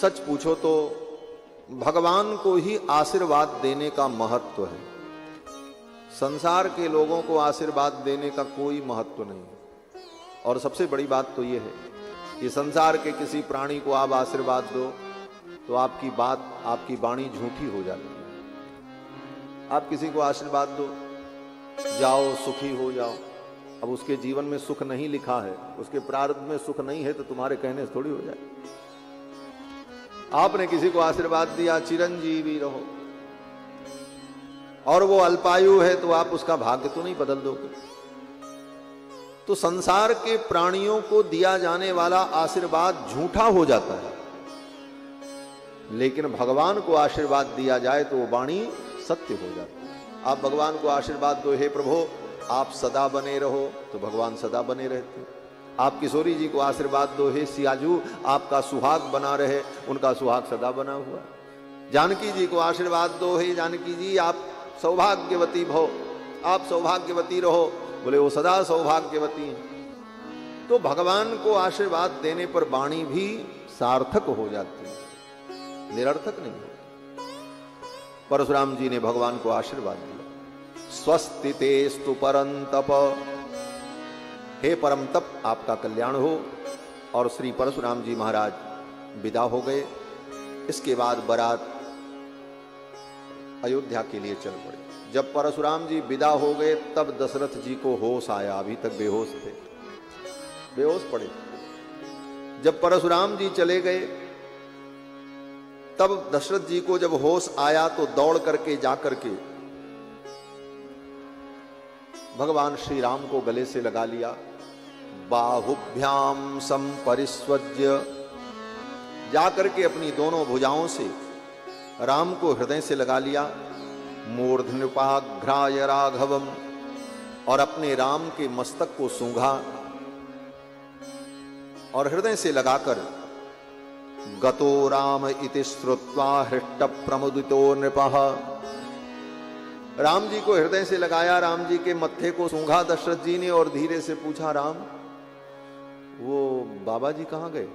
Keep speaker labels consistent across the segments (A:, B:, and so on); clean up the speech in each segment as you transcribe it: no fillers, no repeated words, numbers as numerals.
A: सच पूछो तो भगवान को ही आशीर्वाद देने का महत्व है। संसार के लोगों को आशीर्वाद देने का कोई महत्व नहीं। और सबसे बड़ी बात तो यह है कि संसार के किसी प्राणी को आप आशीर्वाद दो तो आपकी बात, आपकी वाणी झूठी हो जाती है। आप किसी को आशीर्वाद दो, जाओ सुखी हो जाओ, अब उसके जीवन में सुख नहीं लिखा है, उसके प्रारब्ध में सुख नहीं है, तो तुम्हारे कहने से थोड़ी हो जाए। आपने किसी को आशीर्वाद दिया चिरंजीवी रहो, और वो अल्पायु है, तो आप उसका भाग्य तो नहीं बदल दोगे। तो संसार के प्राणियों को दिया जाने वाला आशीर्वाद झूठा हो जाता है, लेकिन भगवान को आशीर्वाद दिया जाए तो वो वाणी सत्य हो जाती है। आप भगवान को आशीर्वाद दो, हे प्रभु आप सदा बने रहो, तो भगवान सदा बने रहते हैं। आप किशोरी जी को आशीर्वाद दो, हे सियाजू आपका सुहाग बना रहे, उनका सुहाग सदा बना हुआ। जानकी जी को आशीर्वाद दो, हे जानकी जी आप सौभाग्यवती भव, आप सौभाग्यवती रहो, बोले वो सदा सौभाग्यवती हैं। तो भगवान को आशीर्वाद देने पर वाणी भी सार्थक हो जाती है, निरर्थक नहीं होती। परशुराम जी ने भगवान को आशीर्वाद दिया, स्वस्ति तेस्तु परंतप, हे परम तप आपका कल्याण हो। और श्री परशुराम जी महाराज विदा हो गए। इसके बाद बारात अयोध्या के लिए चल पड़े। जब परशुराम जी विदा हो गए तब दशरथ जी को होश आया, अभी तक बेहोश थे, बेहोश पड़े। जब परशुराम जी चले गए तब दशरथ जी को जब होश आया तो दौड़ करके जाकर के भगवान श्री राम को गले से लगा लिया। बाहुभ्याम संपरिस्वज्य, जाकर के अपनी दोनों भुजाओं से राम को हृदय से लगा लिया। मूर्धन्युपाघ्राय राघवम, और अपने राम के मस्तक को सूंघा और हृदय से लगाकर गतो राम इति श्रुत्वा हृष्ट प्रमुदितो नृपः, राम जी को हृदय से लगाया, राम जी के मत्थे को सूंघा दशरथ जी ने और धीरे से पूछा, राम वो बाबा जी कहां गए?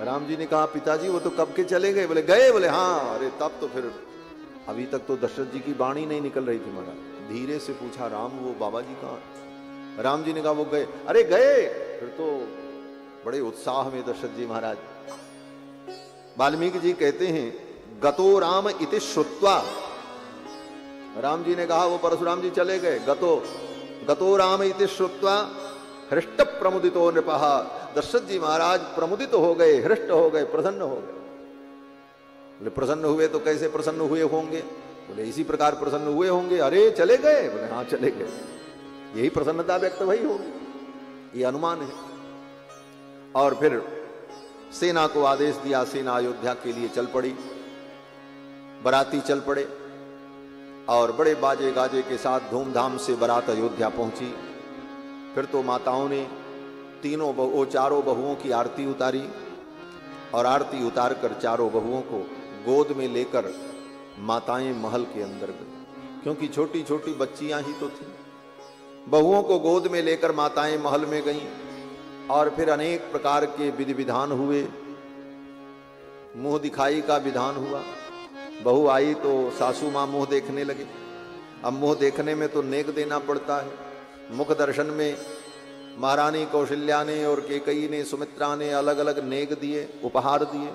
A: राम जी ने कहा, पिताजी वो तो कब के चले गए। बोले गए? बोले हाँ। अरे तब तो फिर अभी तक तो दशरथ जी की वाणी नहीं निकल रही थी महाराज। धीरे से पूछा, राम वो बाबा जी कहां? राम जी ने कहा वो गए। अरे गए? फिर तो बड़े उत्साह में दशरथ जी महाराज। वाल्मीकि जी कहते हैं गतो राम इति श्रुत्वा, राम जी ने कहा वो परशुराम जी चले गए। गतो राम इति श्रुत्वा हृष्ट प्रमुदितो नृपः, दशरथ जी महाराज प्रमुदित हो गए, हृष्ट हो गए, प्रसन्न हो गए। बोले प्रसन्न हुए तो कैसे प्रसन्न हुए होंगे? बोले इसी प्रकार प्रसन्न हुए होंगे। अरे चले गए? बोले हाँ चले गए। यही प्रसन्नता व्यक्त वही होगी, ये अनुमान है। और फिर सेना को आदेश दिया, सेना अयोध्या के लिए चल पड़ी। बराती चल पड़े और बड़े बाजे गाजे के साथ धूमधाम से बारात अयोध्या पहुंची। फिर तो माताओं ने चारों बहुओं की आरती उतारी और आरती उतार कर चारों बहुओं को गोद में लेकर माताएं महल के अंदर गई, क्योंकि छोटी छोटी बच्चियां ही तो थी। बहुओं को गोद में लेकर माताएं महल में गईं और फिर अनेक प्रकार के विधि विधान हुए। मुंह दिखाई का विधान हुआ। बहू आई तो सासू मां मुंह देखने लगे। अब मुंह देखने में तो नेक देना पड़ता है। मुख दर्शन में महारानी कौशल्या ने और केकई ने, सुमित्रा ने अलग अलग नेक दिए, उपहार दिए,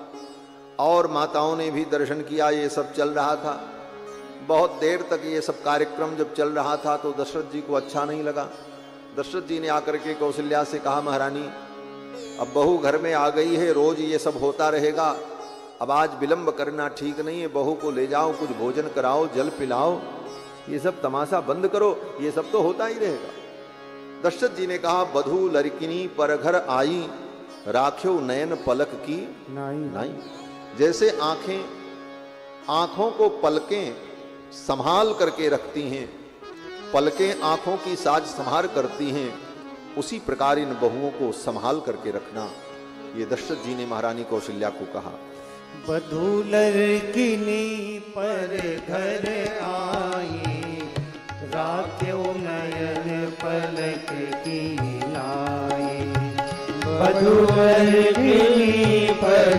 A: और माताओं ने भी दर्शन किया। ये सब चल रहा था। बहुत देर तक ये सब कार्यक्रम जब चल रहा था तो दशरथ जी को अच्छा नहीं लगा। दशरथ जी ने आकर के कौशल्या से कहा, महारानी अब बहू घर में आ गई है, रोज ये सब होता रहेगा, अब आज विलंब करना ठीक नहीं है। बहू को ले जाओ, कुछ भोजन कराओ, जल पिलाओ, ये सब तमाशा बंद करो, ये सब तो होता ही रहेगा। दशरथ जी ने कहा, बधू लड़किनी पर घर आई, राख्यो नयन पलक की नाई। जैसे आंखों को पलकें संभाल करके रखती हैं, पलकें आंखों की साज संभाल करती हैं, उसी प्रकार इन बहुओं को संभाल करके रखना। ये दशरथ जी ने महारानी कौशल्या को कहा।
B: बधू लड़किनी पर घर आई, राख्यो नयन पलक की नाई। बधू लड़किनी पर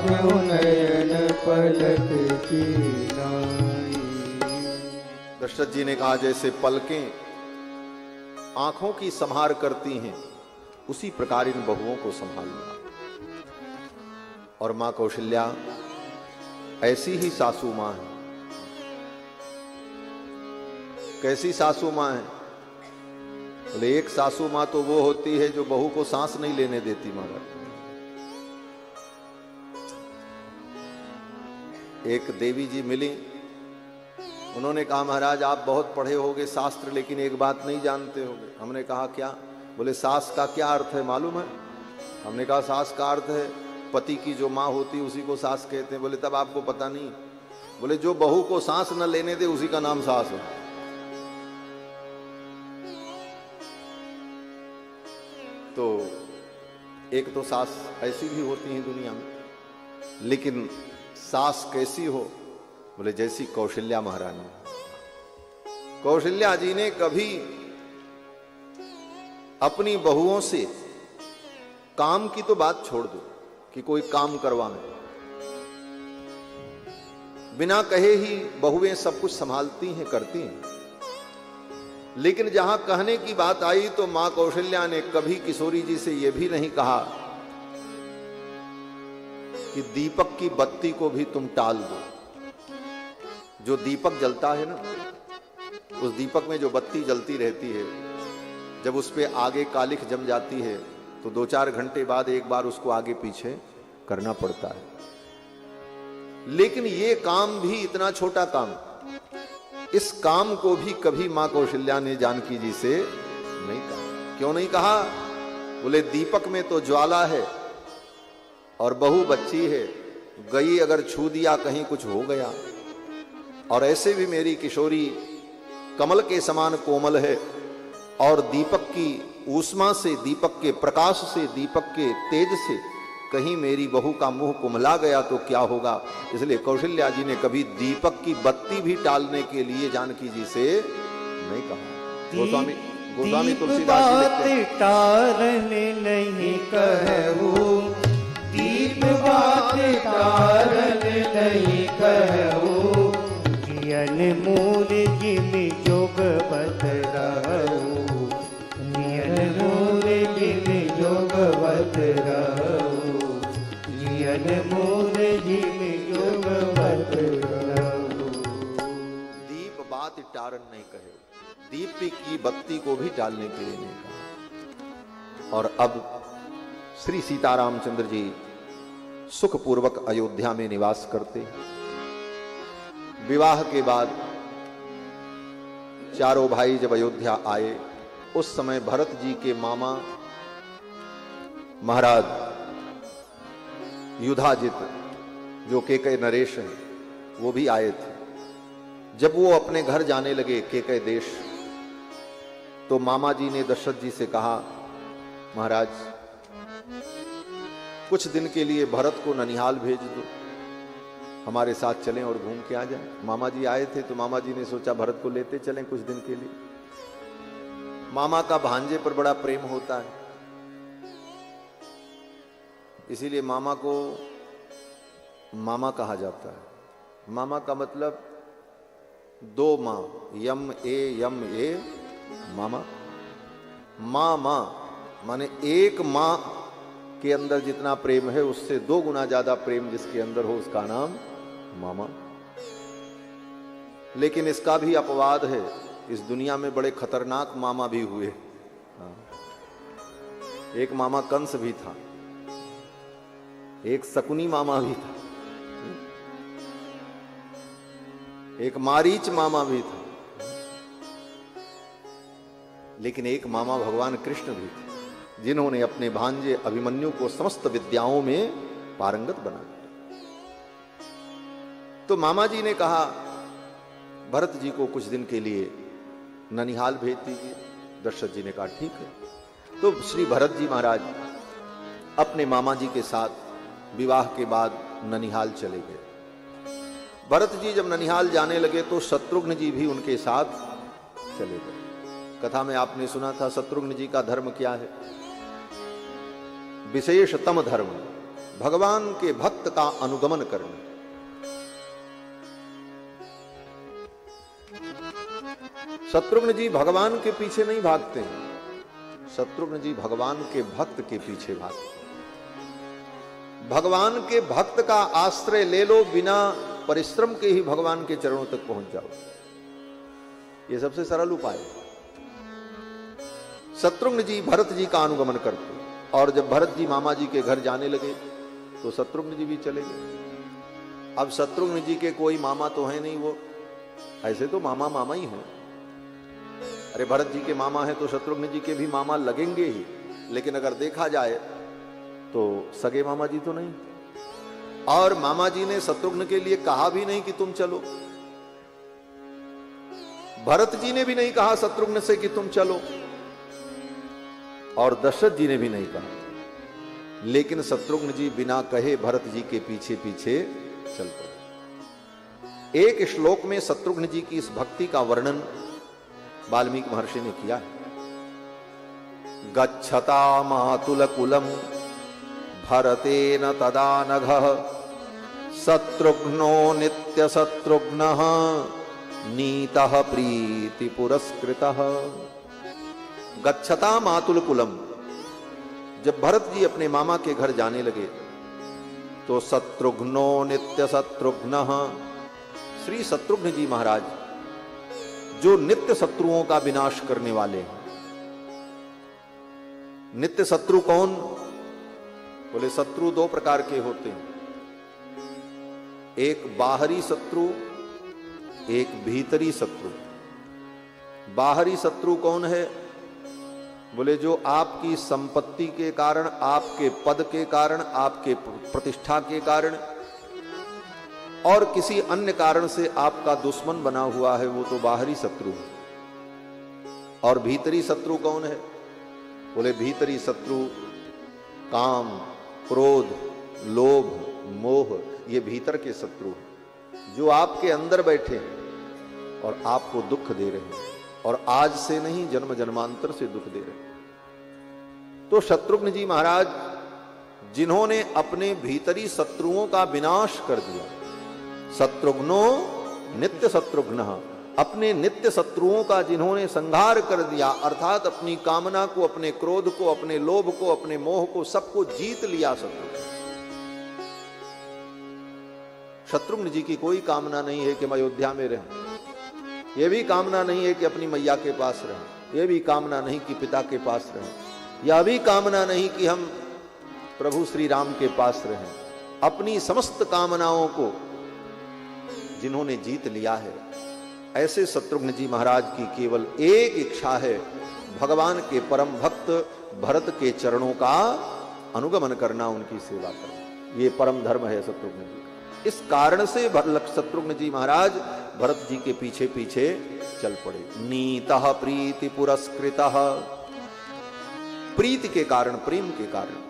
B: राख्यो नयन पलक की नाई।
A: दशरथ जी ने कहा जैसे पलकें आंखों की संहार करती हैं, उसी प्रकार इन बहुओं को संभालना। और मां कौशल्या ऐसी ही सासू मां है। कैसी सासू मां है? बोले एक सासू मां तो वो होती है जो बहू को सांस नहीं लेने देती। महाराज एक देवी जी मिली, उन्होंने कहा महाराज आप बहुत पढ़े होगे शास्त्र, लेकिन एक बात नहीं जानते होगे। हमने कहा क्या? बोले सास का क्या अर्थ है मालूम है? हमने कहा सास का अर्थ है पति की जो माँ होती उसी को सास कहते हैं। बोले तब आपको पता नहीं? बोले जो बहू को सांस न लेने दे उसी का नाम सास है। तो एक तो सास ऐसी भी होती है दुनिया में, लेकिन सास कैसी हो? बोले जैसी कौशल्या महारानी। कौशल्या जी ने कभी अपनी बहुओं से काम की तो बात छोड़ दो कि कोई काम करवाएं, बिना कहे ही बहुएं सब कुछ संभालती हैं, करती हैं। लेकिन जहां कहने की बात आई तो मां कौशल्या ने कभी किशोरी जी से यह भी नहीं कहा कि दीपक की बत्ती को भी तुम टाल दो। जो दीपक जलता है ना, उस दीपक में जो बत्ती जलती रहती है, जब उस पे आगे कालिख जम जाती है तो 2-4 घंटे बाद एक बार उसको आगे पीछे करना पड़ता है। लेकिन ये काम भी इतना छोटा काम, इस काम को भी कभी मां कौशल्या ने जानकी जी से नहीं कहा। क्यों नहीं कहा? बोले दीपक में तो ज्वाला है और बहू बच्ची है, गई अगर छू दिया कहीं कुछ हो गया। और ऐसे भी मेरी किशोरी कमल के समान कोमल है और दीपक की ऊष्मा से, दीपक के प्रकाश से, दीपक के तेज से कहीं मेरी बहू का मुंह कुम्हला गया तो क्या होगा? इसलिए कौशल्या जी ने कभी दीपक की बत्ती भी टालने के लिए जानकी जी से नहीं कहा। गोस्वामी तुलसीदास जी लिखते हैं,
B: टारने नहीं कहूं, दीप बात टारने नहीं कहूं, जियन मूल जिम जोग बत रहूं, जियन मूल जिम जोग बत रहूं, जियन मूल जिम जोग बत रहूं।
A: दीप बात टारन नहीं कहे, दीप की बत्ती को भी टालने के लिए नहीं कहा। और अब श्री सीतारामचंद्र जी सुखपूर्वक अयोध्या में निवास करते हैं। विवाह के बाद चारों भाई जब अयोध्या आए, उस समय भरत जी के मामा महाराज युधाजित, जो केकय नरेश हैं, वो भी आए थे। जब वो अपने घर जाने लगे केकय देश, तो मामा जी ने दशरथ जी से कहा महाराज कुछ दिन के लिए भरत को ननिहाल भेज दो, हमारे साथ चलें और घूम के आ जाएं। मामा जी आए थे तो मामा जी ने सोचा भरत को लेते चलें कुछ दिन के लिए। मामा का भांजे पर बड़ा प्रेम होता है, इसीलिए मामा को मामा कहा जाता है। मामा का मतलब दो माँ, यम ए मामा। माँ माने एक माँ के अंदर जितना प्रेम है उससे 2 गुना ज्यादा प्रेम जिसके अंदर हो उसका नाम मामा। लेकिन इसका भी अपवाद है, इस दुनिया में बड़े खतरनाक मामा भी हुए। एक मामा कंस भी था, एक शकुनी मामा भी था, एक मारीच मामा भी था, लेकिन एक मामा भगवान कृष्ण भी थे, जिन्होंने अपने भांजे अभिमन्यु को समस्त विद्याओं में पारंगत बना दिया। तो मामा जी ने कहा भरत जी को कुछ दिन के लिए ननिहाल भेज दीजिए। दशरथ जी ने कहा ठीक है। तो श्री भरत जी महाराज अपने मामा जी के साथ विवाह के बाद ननिहाल चले गए। भरत जी जब ननिहाल जाने लगे तो शत्रुघ्न जी भी उनके साथ चले गए। कथा में आपने सुना था शत्रुघ्न जी का धर्म क्या है? विशेषतम धर्म, भगवान के भक्त का अनुगमन करना। शत्रुघ्न जी भगवान के पीछे नहीं भागते हैं, शत्रुघ्न जी भगवान के भक्त के पीछे भागते हैं। भगवान के भक्त का आश्रय ले लो, बिना परिश्रम के ही भगवान के चरणों तक पहुंच जाओ। यह सबसे सरल उपाय है। शत्रुघ्न जी भरत जी का अनुगमन करते, और जब भरत जी मामा जी के घर जाने लगे तो शत्रुघ्न जी भी चले गए। अब शत्रुघ्न जी के कोई मामा तो है नहीं, वो ऐसे तो मामा मामा ही हैं। अरे भरत जी के मामा हैं तो शत्रुघ्न जी के भी मामा लगेंगे ही, लेकिन अगर देखा जाए तो सगे मामा जी तो नहीं। और मामा जी ने शत्रुघ्न के लिए कहा भी नहीं कि तुम चलो, भरत जी ने भी नहीं कहा शत्रुघ्न से कि तुम चलो, और दशरथ जी ने भी नहीं कहा, लेकिन शत्रुघ्न जी बिना कहे भरत जी के पीछे पीछे चल पड़े। एक श्लोक में शत्रुघ्न जी की इस भक्ति का वर्णन वाल्मीकि महर्षि ने किया है। गच्छता मातुल कुलम भरतेन तदा नघः शत्रुघ्नो नित्य शत्रुघ्नः नीतः प्रीति पुरस्कृतः। गच्छता मातुल कुलम, जब भरत जी अपने मामा के घर जाने लगे तो शत्रुघ्नो नित्य शत्रुघ्नः, श्री शत्रुघ्न जी महाराज जो नित्य शत्रुओं का विनाश करने वाले हैं। नित्य शत्रु कौन? बोले शत्रु दो प्रकार के होते हैं, एक बाहरी शत्रु, एक भीतरी शत्रु। बाहरी शत्रु कौन है? बोले जो आपकी संपत्ति के कारण, आपके पद के कारण, आपके प्रतिष्ठा के कारण और किसी अन्य कारण से आपका दुश्मन बना हुआ है, वो तो बाहरी शत्रु है। और भीतरी शत्रु कौन है? बोले भीतरी शत्रु काम, क्रोध, लोभ, मोह, ये भीतर के शत्रु हैं, जो आपके अंदर बैठे हैं और आपको दुख दे रहे हैं, और आज से नहीं जन्म जन्मांतर से दुख दे रहे हैं। तो शत्रुघ्न जी महाराज जिन्होंने अपने भीतरी शत्रुओं का विनाश कर दिया, शत्रुघ्नो नित्य शत्रुघ्नः, अपने नित्य शत्रुओं का जिन्होंने संहार कर दिया, अर्थात अपनी कामना को, अपने क्रोध को, अपने लोभ को, अपने मोह को, सबको जीत लिया। शत्रुघ्न जी की कोई कामना नहीं है कि हम अयोध्या में रहें, यह भी कामना नहीं है कि अपनी मैया के पास रहें, यह भी कामना नहीं कि पिता के पास रहें, यह भी कामना नहीं कि हम प्रभु श्री राम के पास रहें। अपनी समस्त कामनाओं को जिन्होंने जीत लिया है, ऐसे शत्रुघ्न जी महाराज की केवल एक इच्छा है, भगवान के परम भक्त भरत के चरणों का अनुगमन करना, उनकी सेवा करना। ये परम धर्म है शत्रुघ्न जी का। इस कारण से शत्रुघ्न जी महाराज भरत जी के पीछे पीछे चल पड़े। नीतः प्रीति पुरस्कृतः, प्रीति के कारण, प्रेम के कारण।